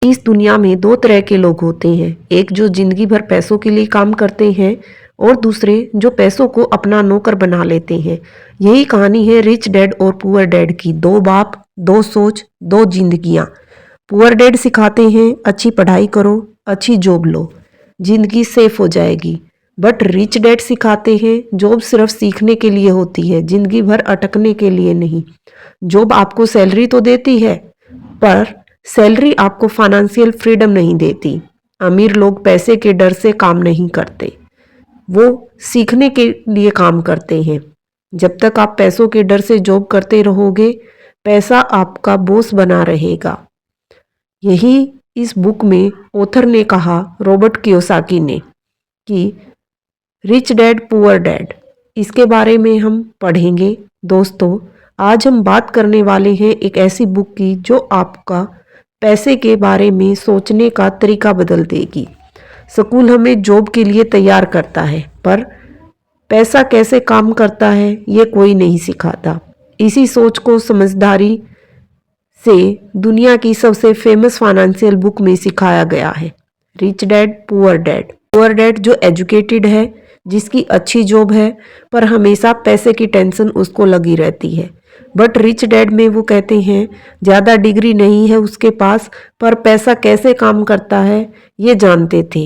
इस दुनिया में दो तरह के लोग होते हैं, एक जो जिंदगी भर पैसों के लिए काम करते हैं और दूसरे जो पैसों को अपना नौकर बना लेते हैं। यही कहानी है रिच डैड और पुअर डैड की। दो बाप, दो सोच, दो जिंदगियां। पुअर डैड सिखाते हैं अच्छी पढ़ाई करो, अच्छी जॉब लो, जिंदगी सेफ हो जाएगी। बट रिच डैड सिखाते हैं जॉब सिर्फ सीखने के लिए होती है, जिंदगी भर अटकने के लिए नहीं। जॉब आपको सैलरी तो देती है, पर सैलरी आपको फाइनेंशियल फ्रीडम नहीं देती। अमीर लोग पैसे के डर से काम नहीं करते, वो सीखने के लिए काम करते हैं। जब तक आप पैसों के डर से जॉब करते रहोगे, पैसा आपका बॉस बना रहेगा। यही इस बुक में ऑथर ने कहा, रॉबर्ट कियोसाकी ने, कि रिच डैड पुअर डैड, इसके बारे में हम पढ़ेंगे। दोस्तों, आज हम बात करने वाले हैं एक ऐसी बुक की जो आपका पैसे के बारे में सोचने का तरीका बदल देगी। स्कूल हमें जॉब के लिए तैयार करता है, पर पैसा कैसे काम करता है ये कोई नहीं सिखाता। इसी सोच को समझदारी से दुनिया की सबसे फेमस फाइनेंशियल बुक में सिखाया गया है, rich dad poor dad. Poor dad जो एजुकेटेड है, जिसकी अच्छी जॉब है, पर हमेशा पैसे की टेंशन उसको लगी रहती है। बट रिच डैड में वो कहते हैं ज़्यादा डिग्री नहीं है उसके पास, पर पैसा कैसे काम करता है ये जानते थे।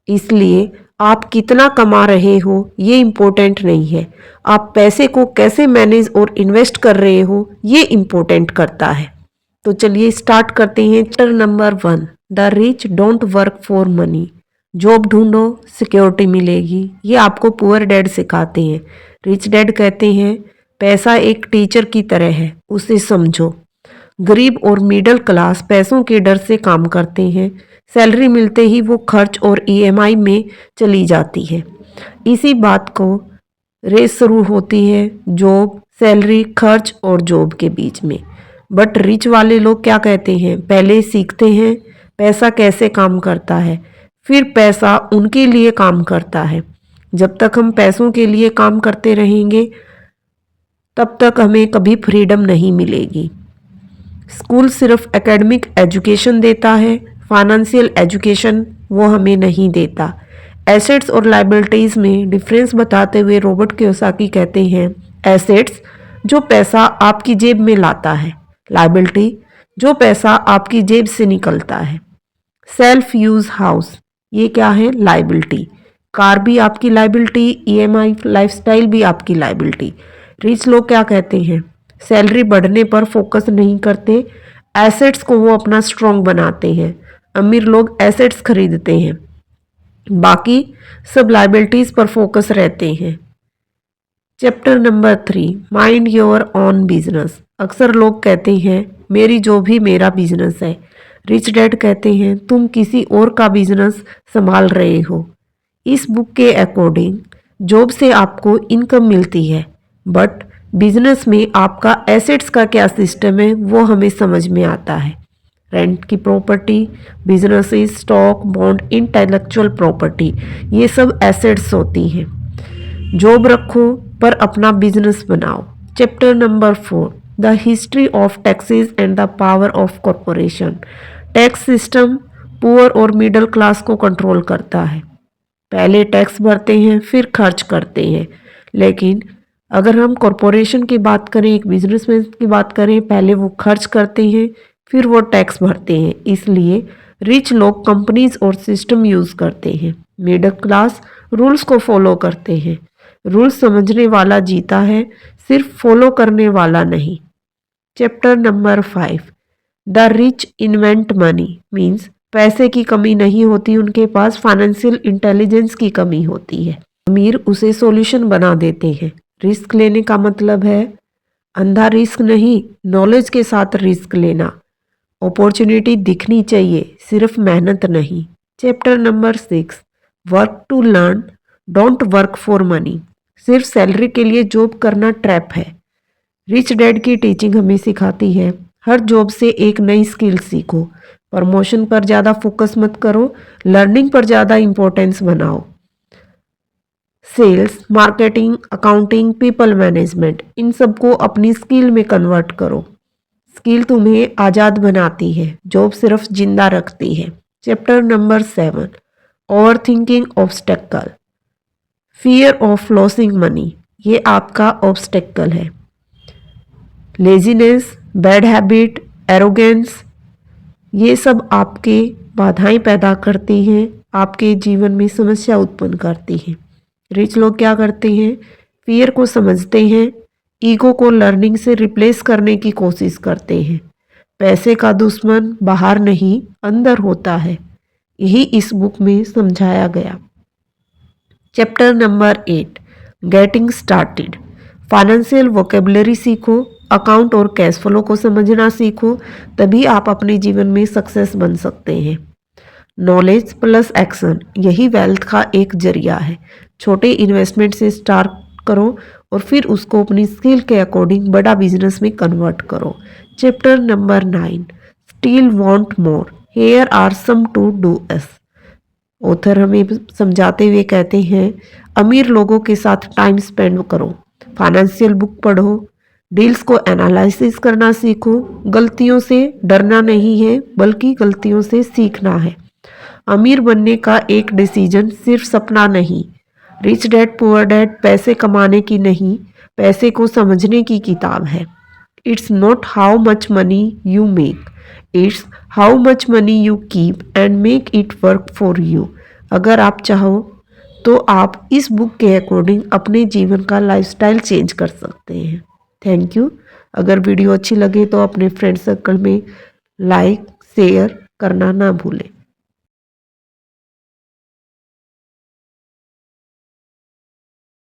इसलिए आप कितना कमा रहे हो ये इम्पोर्टेंट नहीं है, आप पैसे को कैसे मैनेज और इन्वेस्ट कर रहे हो ये इम्पोर्टेंट करता है। तो चलिए स्टार्ट करते हैं। Chapter number 1, the rich don't work for money. Job ढूंढो, सिक्योरिटी मिलेगी, ये आपको पुअर डैड सिखाते हैं। रिच डैड कहते हैं पैसा एक टीचर की तरह है, उसे समझो। गरीब और मिडिल क्लास पैसों के डर से काम करते हैं, सैलरी मिलते ही वो खर्च और ईएमआई में चली जाती है। इसी बात को रेस शुरू होती है जॉब, सैलरी, खर्च और जॉब के बीच में। बट रिच वाले लोग क्या कहते हैं, पहले सीखते हैं पैसा कैसे काम करता है, फिर पैसा उनके लिए काम करता है। जब तक हम पैसों के लिए काम करते रहेंगे, तब तक हमें कभी फ्रीडम नहीं मिलेगी। स्कूल सिर्फ एकेडमिक एजुकेशन देता है, फाइनेंशियल एजुकेशन वो हमें नहीं देता। एसेट्स और लायबिलिटीज़ में डिफरेंस बताते हुए रॉबर्ट कियोसाकी कहते हैं, एसेट्स जो पैसा आपकी जेब में लाता है, लायबिलिटी जो पैसा आपकी जेब से निकलता है। सेल्फ यूज हाउस, ये क्या है, लायबिलिटी। कार भी आपकी लायबिलिटी, ईएमआई, लाइफस्टाइल भी आपकी लायबिलिटी। रिच लोग क्या कहते हैं, सैलरी बढ़ने पर फोकस नहीं करते, एसेट्स को वो अपना स्ट्रॉन्ग बनाते हैं। अमीर लोग एसेट्स खरीदते हैं, बाकी सब लायबिलिटीज़ पर फोकस रहते हैं। Chapter number 3, mind your own business. अक्सर लोग कहते हैं मेरी जॉब ही मेरा बिजनेस है। रिच डैड कहते हैं तुम किसी और का बिजनेस संभाल रहे हो। इस बुक के अकॉर्डिंग जॉब से आपको इनकम मिलती है, बट बिजनेस में आपका एसेट्स का क्या सिस्टम है वो हमें समझ में आता है। रेंट की property, businesses, stock, bond, intellectual property, ये सब एसेट्स होती हैं। जॉब रखो पर अपना बिजनेस बनाओ। Chapter number 4, the history of taxes and the power of corporation. Tax system poor और मिडिल क्लास को कंट्रोल करता है। पहले टैक्स भरते हैं, फिर खर्च करते हैं। लेकिन अगर हम कॉरपोरेशन की बात करें, एक बिजनेसमैन की बात करें, पहले वो खर्च करते हैं, फिर वो टैक्स भरते हैं। इसलिए रिच लोग कंपनीज और सिस्टम यूज़ करते हैं, मिडिल क्लास रूल्स को फॉलो करते हैं। रूल्स समझने वाला जीता है, सिर्फ फॉलो करने वाला नहीं। Chapter number 5, the rich invent money, means पैसे की कमी नहीं होती उनके पास, फाइनेंशियल इंटेलिजेंस की कमी होती है। अमीर उसे सॉल्यूशन बना देते हैं। रिस्क लेने का मतलब है अंधा रिस्क नहीं, नॉलेज के साथ रिस्क लेना। अपॉर्चुनिटी दिखनी चाहिए, सिर्फ मेहनत नहीं। Chapter number 6, work to learn, don't work for money. सिर्फ सैलरी के लिए जॉब करना ट्रैप है। रिच डैड की टीचिंग हमें सिखाती है हर जॉब से एक नई स्किल सीखो, प्रमोशन पर ज़्यादा फोकस मत करो, लर्निंग पर ज़्यादा इम्पोर्टेंस बनाओ। Sales, marketing, accounting, people management, इन सबको अपनी स्किल में कन्वर्ट करो। स्किल तुम्हें आज़ाद बनाती है, जॉब सिर्फ जिंदा रखती है। Chapter number 7, over thinking obstacle. Fear of losing money, ये आपका ऑब्स्टेकल है। लेजीनेस, बैड हैबिट, एरोगेंस, ये सब आपके बाधाएं पैदा करती हैं, आपके जीवन में समस्या उत्पन्न करती हैं। रिच लोग क्या करते हैं, फियर को समझते हैं, ईगो को लर्निंग से रिप्लेस करने की कोशिश करते हैं। पैसे का दुश्मन बाहर नहीं अंदर होता है, यही इस बुक में समझाया गया। Chapter number 8, getting started. Financial vocabulary सीखो, अकाउंट और कैश फ्लो को समझना सीखो, तभी आप अपने जीवन में सक्सेस बन सकते हैं। नॉलेज प्लस एक्शन, यही वेल्थ का एक जरिया है। छोटे इन्वेस्टमेंट से स्टार्ट करो और फिर उसको अपनी स्किल के अकॉर्डिंग बड़ा बिजनेस में कन्वर्ट करो। Chapter number 9, still want more, here are some to do's. Author हमें समझाते हुए कहते हैं, अमीर लोगों के साथ टाइम स्पेंड करो, फाइनेंशियल बुक पढ़ो, डील्स को एनालिसिस करना सीखो। गलतियों से डरना नहीं है, बल्कि गलतियों से सीखना है। अमीर बनने का एक डिसीजन सिर्फ सपना नहीं। रिच डैड पुअर डैड पैसे कमाने की नहीं, पैसे को समझने की किताब है। It's not how much money you make, it's how much money you keep and make it work for you. अगर आप चाहो तो आप इस बुक के अकॉर्डिंग अपने जीवन का लाइफस्टाइल चेंज कर सकते हैं। Thank you. अगर वीडियो अच्छी लगे तो अपने फ्रेंड सर्कल में लाइक शेयर करना ना भूलें।